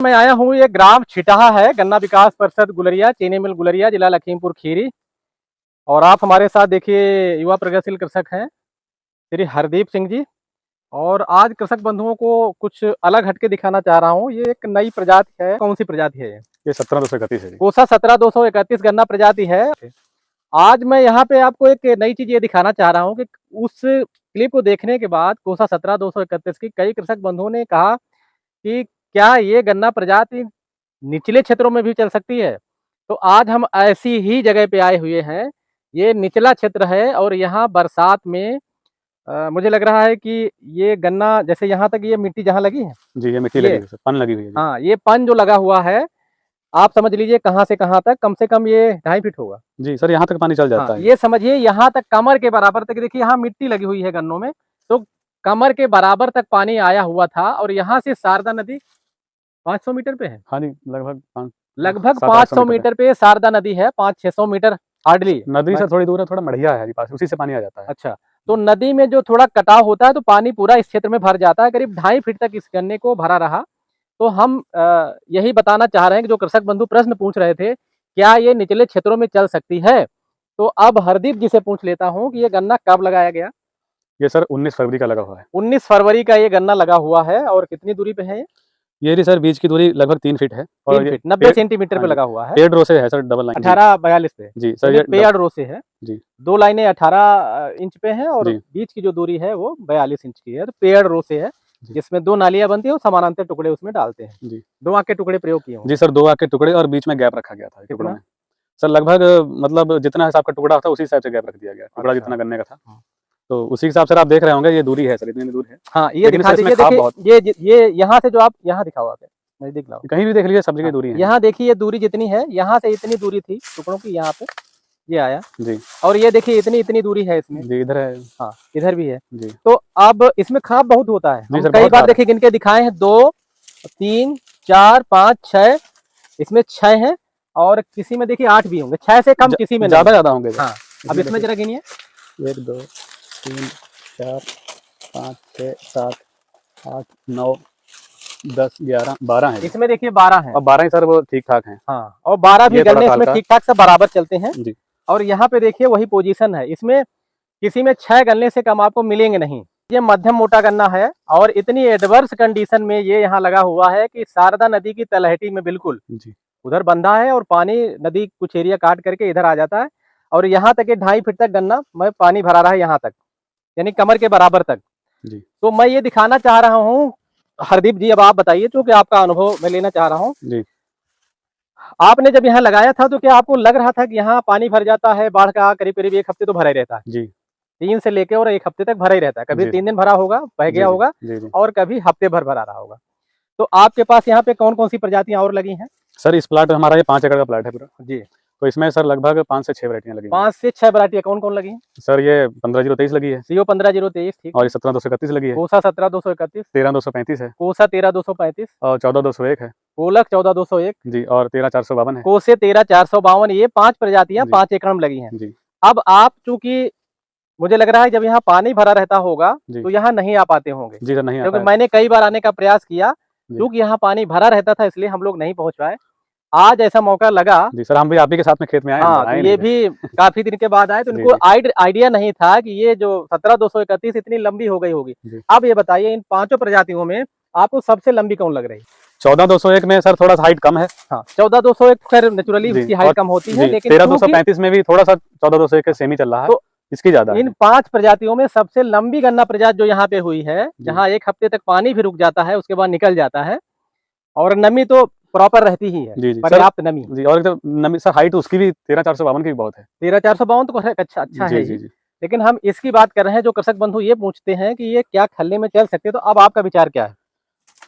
मैं आया हूँ, ये ग्राम छिटाहा है, गन्ना विकास परिषद गुलरिया, चीनी मिल गुलरिया, जिला लखीमपुर खीरी। और आप हमारे साथ देखिए युवा प्रगतिशील कृषक हैं श्री हरदीप सिंह जी। और आज कृषक बंधुओं को कुछ अलग हटके दिखाना चाह रहा हूँ। ये एक नई प्रजाति है। कौन सी प्रजाति है ये 17-231 है। कोसा 17-231 गन्ना प्रजाति है। आज मैं यहाँ पे आपको एक नई चीज ये दिखाना चाह रहा हूँ कि उस क्लिप को देखने के बाद कोसा 17-231 की कई कृषक बंधुओं ने कहा कि क्या ये गन्ना प्रजाति निचले क्षेत्रों में भी चल सकती है। तो आज हम ऐसी ही जगह पे आए हुए हैं। ये निचला क्षेत्र है और यहाँ बरसात में मुझे लग रहा है कि ये गन्ना जैसे यहाँ तक ये मिट्टी जहाँ लगी है जी, ये मिट्टी लगी हुई है, पन लगी हुई है। हाँ, ये पन जो लगा हुआ है, आप समझ लीजिए कहाँ से कहाँ तक, कम से कम ये 2.5 फीट होगा। जी सर, यहाँ तक पानी चल जाता है। ये समझिए यहाँ तक कमर के बराबर तक। देखिए यहाँ मिट्टी लगी हुई है गन्नों में, तो कमर के बराबर तक पानी आया हुआ था। और यहाँ से शारदा नदी 500 मीटर पे है। हाँ जी, लगभग 500 मीटर पे शारदा नदी है। 500-600 मीटर हार्डली। नदी से थोड़ी दूर है, थोड़ा मढ़िया है पास, उसी से पानी आ जाता है। अच्छा, तो नदी में जो थोड़ा कटाव होता है तो पानी पूरा इस क्षेत्र में भर जाता है। करीब 2.5 फीट तक इस गन्ने को भरा रहा। तो हम यही बताना चाह रहे हैं कि जो कृषक बंधु प्रश्न पूछ रहे थे, क्या ये निचले क्षेत्रों में चल सकती है, तो अब हरदीप जी से पूछ लेता हूँ कि ये गन्ना कब लगाया गया। ये सर 19 फरवरी का लगा हुआ है। 19 फरवरी का ये गन्ना लगा हुआ है। और कितनी दूरी पे है ये जी सर, बीज की दूरी लगभग 3 फीट है। 3 फीट 90 सेंटीमीटर पे लगा हुआ है। पेड़ रो से है सर, डबल लाइन 18-42 पे जी सर, ये पेड़ रो से है जी। 2 लाइनें 18 इंच पे है और बीच की जो दूरी है वो 42 इंच की है। तो पेड़ रो से है, जिसमें 2 नालियां बनती है और समानांतर टुकड़े उसमें डालते हैं जी। 2 आंख के टुकड़े प्रयोग किए जी सर, 2 आंख के टुकड़े और बीच में गैप रखा गया था टुकड़ों में। सर लगभग मतलब जितना हिसाब का टुकड़ा था उसी हिसाब से गैप रख दिया गया। टुकड़ा जितना गन्ने का था तो उसी हिसाब से आप देख रहे होंगे। ये दूरी है सर, इतनी दूर है। हाँ, ये दिखा दीजिए। देखिए ये यहाँ से जो आप यहाँ दिखा हुआ है, दिख रहा कहीं भी देख लीजिए, सब्जी की दूरी है। यहाँ देखिए ये दूरी जितनी है, यहाँ से इतनी दूरी थी टुकड़ों की, यहाँ पे ये आया जी। और ये देखिए इतनी दूरी है इसमें जी, इधर है। हाँ, इधर भी है जी। तो अब इसमें खाप बहुत होता है। हम कई बार देखिए गिनके दिखाए हैं, 2 3 4 5 6, इसमें 6 है और किसी में देखिए 8 भी होंगे। 6 से कम किसी में ज्यादा होंगे। हाँ, अब इसमें जरा गिनिए। 1 2 3 4 5 6 7 8 9 10 11 12 है। इसमें देखिए 12 है। और 12 ही सर वो ठीक ठाक हैं। हाँ, और 12 भी गन्ने इसमें ठीक ठाक सब बराबर चलते हैं जी। और यहाँ पे देखिए वही पोजीशन है। इसमें किसी में 6 गन्ने से कम आपको मिलेंगे नहीं। ये मध्यम मोटा गन्ना है और इतनी एडवर्स कंडीशन में ये यहाँ लगा हुआ है कि शारदा नदी की तलहटी में बिल्कुल जी। उधर बंधा है और पानी नदी कुछ एरिया काट करके इधर आ जाता है और यहाँ तक 2.5 फीट तक गन्ना में पानी भरा रहा है, यहाँ तक यानी कमर के बराबर तक जी। तो मैं ये दिखाना चाह रहा हूँ हरदीप जी, अब आप बताइए, क्योंकि आपका अनुभव मैं लेना चाह रहा हूँ जी। आपने जब यहाँ लगाया था तो क्या आपको लग रहा था कि यहाँ पानी भर जाता है? बाढ़ का करीब 1 हफ्ते तो भरा ही रहता है जी। 3 से लेके और 1 हफ्ते तक भरा ही रहता है। कभी 3 दिन भरा होगा, बह गया होगा और कभी हफ्ते भर भरा रहा होगा। तो आपके पास यहाँ पे कौन कौन सी प्रजातियां और लगी हैं? सर इस प्लाट हमारा ये 5 एकड़ का प्लाट है पूरा जी। तो इसमें सर लगभग 5 से 6 वैरायटियां लगी। 5 से 6 वैरायटियां कौन कौन लगी हैं? सर ये 15-023 लगी है, CO 15-023 ठीक। और ये 17-231 लगी है, कोसा 17-231, 13-235 है, कोसा 13-235 और 14-201 है, कोलक 14-201 जी, और 13-452 है, कोसे 13-452। ये 5 प्रजातियां 5 एकड़ में लगी हैं जी। अब आप चूंकि मुझे लग रहा है जब यहाँ पानी भरा रहता होगा तो यहाँ नहीं आ पाते होंगे जी सर, नहीं, क्योंकि मैंने कई बार आने का प्रयास किया, क्योंकि यहाँ पानी भरा रहता था इसलिए हम लोग नहीं पहुंच पाए। आज ऐसा मौका लगा जी सर, हम भी आप ही के साथ में खेत में आए। हाँ, तो ये भी काफी दिन के बाद आए तो इनको आइडिया नहीं था कि ये जो 17-231 इतनी लंबी हो गई होगी। अब ये बताइए इन 5 प्रजातियों में आपको सबसे लंबी कौन लग रही? 14-201 में सर थोड़ा सा हाइट कम है। हाँ, 14-201 खैर नेचुरली उसकी हाइट कम होती है, लेकिन 13-235 में भी थोड़ा सा 14-201 के सेम ही चल रहा है, तो इसकी ज्यादा। इन 5 प्रजातियों में सबसे लंबी गन्ना प्रजाति जो यहाँ पे हुई है, जहाँ 1 हफ्ते तक पानी भी रुक जाता है, उसके बाद निकल जाता है और नमी तो प्रॉपर रहती ही है, पर्याप्त नमी जी। और तो नमी सर हाइट उसकी भी 13-452 की बहुत है। 13-452 तो अच्छा है जी। लेकिन हम इसकी बात कर रहे हैं, जो कृषक बंधु ये पूछते हैं कि ये क्या खल्ले में चल सकते, तो अब आपका विचार क्या है?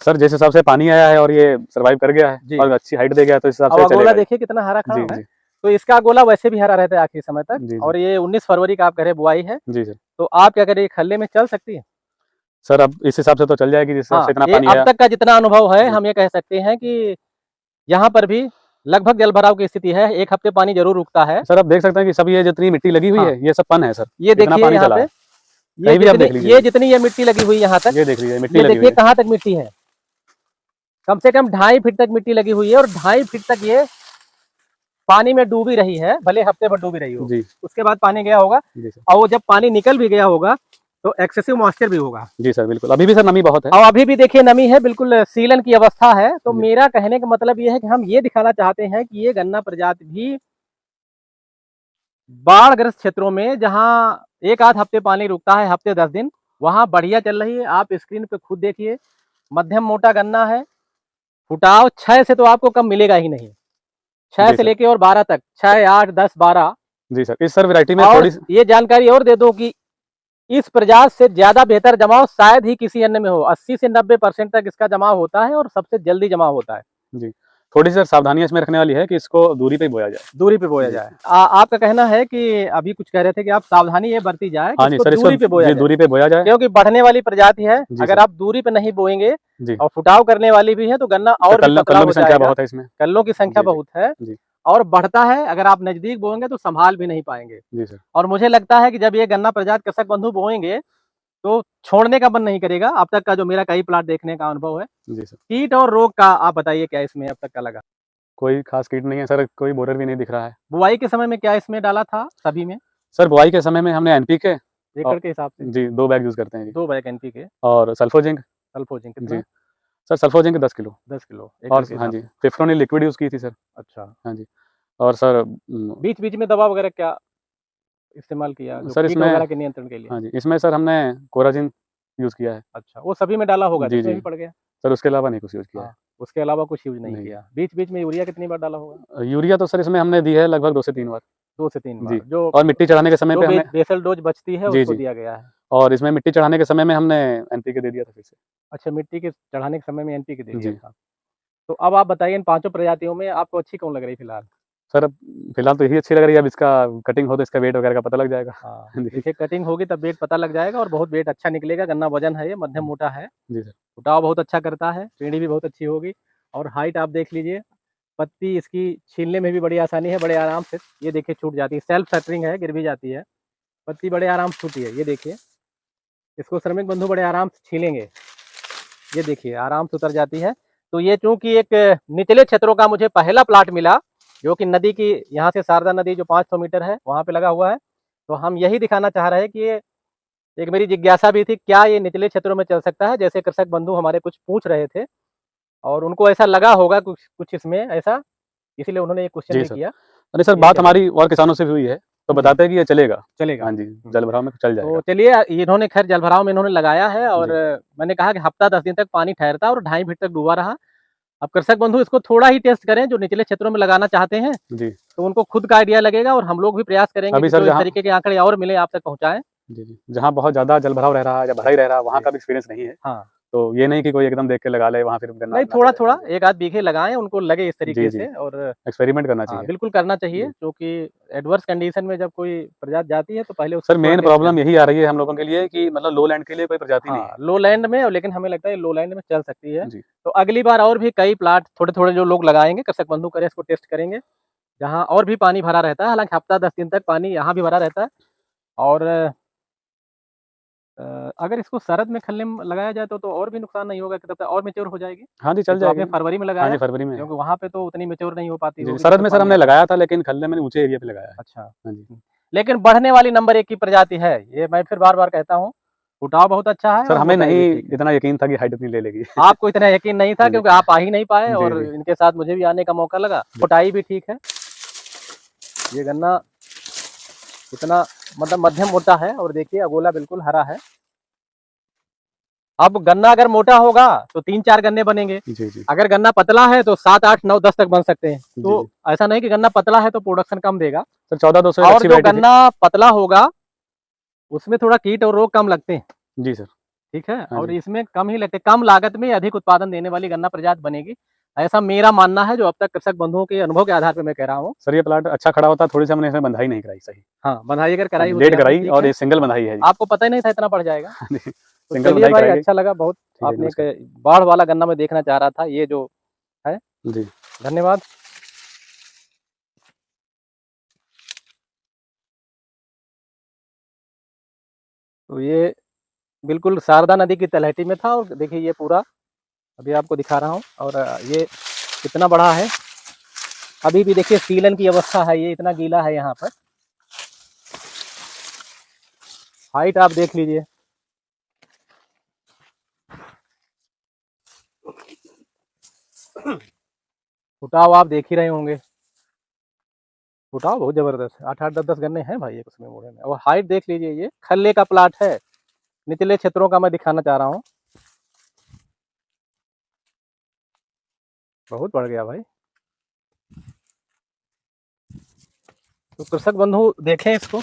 सर जिस हिसाब से पानी आया है और ये सर्वाइव कर गया है और अच्छी हाइट दे गया, तो इस हिसाब से गोला देखिए कितना हरा खड़ा है। तो इसका गोला वैसे भी हरा रहता है आखिरी समय तक, और ये 19 फरवरी का आप कह रहे बुआई है जी सर, तो आप क्या करें, खल्ले में चल सकती है? सर अब इस हिसाब से तो चल जाएगी, जिस हिसाब से इतना पानी अब तक का जितना अनुभव है, हम ये कह सकते हैं कि यहाँ पर भी लगभग जल भराव की स्थिति है। 1 हफ्ते पानी जरूर रुकता है। सर आप देख सकते हैं कि सब ये जितनी मिट्टी लगी हुई है, ये सब पन है सर। ये देखिए यहाँ पे ये जितनी ये मिट्टी लगी हुई यहाँ तक, ये देख लीजिए मिट्टी, देखिए कहाँ तक मिट्टी है। कम से कम 2.5 फीट तक मिट्टी लगी हुई है और 2.5 फीट तक ये पानी में डूबी रही है, भले हफ्ते भर डूबी रही हो जी। उसके बाद पानी गया होगा और वो जब पानी निकल भी गया होगा तो एक्सेसिव मॉइस्चर भी होगा। जी सर बिल्कुल, अभी भी सर नमी बहुत है और अभी भी देखिए नमी है, बिल्कुल सीलन की अवस्था है। तो मेरा कहने का मतलब ये है कि हम ये दिखाना चाहते हैं कि ये गन्ना प्रजाति भी बाढ़ग्रस्त क्षेत्रों में, जहाँ एक आध हफ्ते पानी रुकता है, हफ्ते 10 दिन, वहां बढ़िया चल रही है। आप स्क्रीन पे खुद देखिए, मध्यम मोटा गन्ना है, फुटाव 6 से तो आपको कम मिलेगा ही नहीं, 6 से लेके और 12 तक, 6, 8, 10, 12। जी सर, इस सर वैरायटी में थोड़ी ये जानकारी और दे दो कि इस प्रजाति से ज्यादा बेहतर जमाव शायद ही किसी अन्य में हो। 80 से 90% तक इसका जमाव होता है और सबसे जल्दी जमाव होता है जी। थोड़ी सी सावधानी इसमें रखने वाली है कि इसको दूरी पे बोया जाए, दूरी पे बोया जाए। आपका कहना है कि अभी कुछ कह रहे थे कि आप सावधानी ये बरती जाए कि इसको दूरी पे बोया जाए, दूरी पे बोया जाए, क्योंकि बढ़ने वाली प्रजाति है। अगर आप दूरी पे नहीं बोएंगे और फुटाव करने वाली भी है तो गन्ना और कल्लों की संख्या बहुत है इसमें, कल्लों की संख्या बहुत है और बढ़ता है। अगर आप नजदीक बोएंगे तो संभाल भी नहीं पाएंगे जी सर। और मुझे लगता है कि जब ये गन्ना प्रजाति कृषक बंधु बोएंगे तो छोड़ने का मन नहीं करेगा। अब तक का जो मेरा कई प्लाट देखने का अनुभव है जी सर। कीट और रोग का आप बताइए क्या इसमें अब तक का लगा? कोई खास कीट नहीं है सर, कोई बोरर भी नहीं दिख रहा है। बुआई के समय में क्या इसमें डाला था सभी में? सर बुआई के समय में हमने एनपीके एकड़ के हिसाब से जी 2 बैग यूज करते हैं जी। 2 बैग एनपीके और सल्फोजिंक कितना? जी सर सल्फोजिंक 10 किलो। 10 किलो और हाँ जी फिफ्रोनिल लिक्विड यूज की थी सर। अच्छा हाँ जी। और सर बीच बीच में दवा वगैरह क्या इस्तेमाल किया सर इसमें वगैरह के नियंत्रण के लिए? हाँ जी, इसमें सर हमने कोराजिन यूज किया है। अच्छा, वो सभी में डाला होगा जी जी भी पड़ गया सर, उसके अलावा नहीं कुछ यूज किया है। उसके अलावा कुछ यूज नहीं किया। बीच बीच में यूरिया कितनी बार डाला होगा? यूरिया तो सर इसमें हमने दी है लगभग 2 से 3 बार। 2 से 3 बार जो और मिट्टी चढ़ाने के समय पे हमने बेसल डोज बचती है उसको दिया गया है। और इसमें मिट्टी चढ़ाने के समय में हमने एनपीके दे दिया था फिर से। अच्छा, मिट्टी के चढ़ाने के समय में एनपीके दे दिया था। तो अब आप बताइए इन 5 प्रजातियों में आपको अच्छी कौन लग रही फिलहाल? सर फिलहाल तो यही अच्छी लग रही है। अब इसका कटिंग हो तो इसका वेट वगैरह का पता लग जाएगा। देखिए कटिंग होगी तब वेट पता लग जाएगा और बहुत वेट अच्छा निकलेगा। गन्ना वजन है, ये मध्यम मोटा है जी सर। उठाव बहुत अच्छा करता है, पेड़ी भी बहुत अच्छी होगी और हाइट आप देख लीजिए। पत्ती इसकी छीलने में भी बड़ी आसानी है, बड़े आराम से ये देखिए छूट जाती है। सेल्फ सटरिंग है, गिर भी जाती है, पत्ती बड़े आराम से छूटी है। ये देखिए इसको श्रमिक बंधु बड़े आराम से छीलेंगे, ये देखिए आराम से उतर जाती है। तो ये चूंकि एक निचले क्षेत्रों का मुझे पहला प्लाट मिला जो कि नदी की, यहाँ से शारदा नदी जो 500 मीटर है वहाँ पे लगा हुआ है, तो हम यही दिखाना चाह रहे हैं कि ये एक मेरी जिज्ञासा भी थी, क्या ये निचले क्षेत्रों में चल सकता है? जैसे कृषक बंधु हमारे कुछ पूछ रहे थे और उनको ऐसा लगा होगा कुछ इसमें ऐसा, इसीलिए उन्होंने ये क्वेश्चन किया। अरे सर बात हमारी और किसानों से भी हुई है तो बताते हैं कि ये चलेगा। हाँ जी, जलभराव में चल जाएगा। तो चलिए, इन्होंने खैर जलभराव में इन्होंने लगाया है और मैंने कहा कि हफ्ता 10 दिन तक पानी ठहरता और 2.5 फीट तक डूबा रहा। अब कृषक बंधु इसको थोड़ा ही टेस्ट करें जो निचले क्षेत्रों में लगाना चाहते हैं जी, तो उनको खुद का आइडिया लगेगा और हम लोग भी प्रयास करेंगे कि इस तरीके के आंकड़े और मिले आप तक पहुंचाएं। जी, जहाँ बहुत ज्यादा जलभराव रह रहा है या भरा ही रह रहा है वहाँ का भी एक्सपीरियंस नहीं है। हाँ, तो ये नहीं कि कोई एकदम देख के लगा ले वहाँ, फिर नहीं थोड़ा थोड़ा एक आध बीघे लगाएं, उनको लगे इस तरीके से और एक्सपेरिमेंट करना चाहिए। बिल्कुल करना चाहिए, क्योंकि एडवर्स कंडीशन में जब कोई प्रजाति जाती है तो पहले सर मेन प्रॉब्लम यही आ रही है हम लोगों के लिए कि मतलब लो लैंड के लिए कोई प्रजाति नहीं है। लो लैंड में, लेकिन हमें लगता है लो लैंड में चल सकती है। तो अगली बार और भी कई प्लाट थोड़े थोड़े जो लोग लगाएंगे कृषक बंधु करें, इसको टेस्ट करेंगे जहाँ और भी पानी भरा रहता है। हालांकि हफ्ता 10 दिन तक पानी यहाँ भी भरा रहता है और अगर इसको शरद में खल्ले में लगाया जाए तो और भी नुकसान नहीं होगा, तब तक और मैच्योर हो जाएगी। हाँ जी, चल जाएगी। फरवरी में लगाया? हाँ जी, फरवरी में, क्योंकि वहाँ पे तो उतनी मैच्योर नहीं हो पाती। शरद में सर हमने लगाया था, लेकिन खल्ले में ऊंचे एरिया पे लगाया। अच्छा, हाँ जी। लेकिन बढ़ने वाली नंबर 1 की प्रजाति है ये, मैं फिर बार बार कहता हूँ। उठाव बहुत अच्छा है सर, हमें नहीं इतना यकीन था कि हाइट इतनी ले लेगी। आपको इतना यकीन नहीं था क्योंकि आप आ ही नहीं पाए और इनके साथ मुझे भी आने का मौका लगा। मोटाई भी ठीक है, ये गन्ना इतना मतलब मध्यम मोटा है और देखिए अगोला बिल्कुल हरा है। अब गन्ना अगर मोटा होगा तो 3-4 गन्ने बनेंगे जी। अगर गन्ना पतला है तो 7, 8, 9, 10 तक बन सकते हैं। तो ऐसा नहीं कि गन्ना पतला है तो प्रोडक्शन कम देगा। सर 14-200 और जो गन्ना पतला होगा उसमें थोड़ा कीट और रोग कम लगते हैं जी सर, ठीक है। और इसमें कम ही लगते, कम लागत में अधिक उत्पादन देने वाली गन्ना प्रजाति बनेगी, ऐसा मेरा मानना है, जो अब तक कृषक बंधुओं के अनुभव के आधार पर मैं कह रहा हूँ। सर ये प्लाट अच्छा खड़ा होता, थोड़ी सी हमने इसमें बंधाई नहीं कराई सही। हाँ, बंधाई अगर कराई लेट कराई और ये सिंगल बंधाई है। आपको पता ही नहीं था इतना पड़ जाएगा। चलिए भाई, अच्छा लगा बहुत। आपने एक बाढ़ वाला गन्ना में देखना चाह रहा था, ये जो है जी, धन्यवाद। तो ये बिल्कुल शारदा नदी की तलहटी में था और देखिए ये पूरा अभी आपको दिखा रहा हूँ। और ये कितना बड़ा है, अभी भी देखिए सीलन की अवस्था है, ये इतना गीला है यहाँ पर। हाइट आप देख लीजिए। फुटाव आप देख ही रहे होंगे, फुटाव बहुत जबरदस्त है। 8-8 10-10 गन्ने हैं भाई एक उसमें मोड़े में। और हाइट देख लीजिए, ये खल्ले का प्लाट है, निचले क्षेत्रों का मैं दिखाना चाह रहा हूँ। बहुत बढ़ गया भाई। तो कृषक बंधु देखें इसको।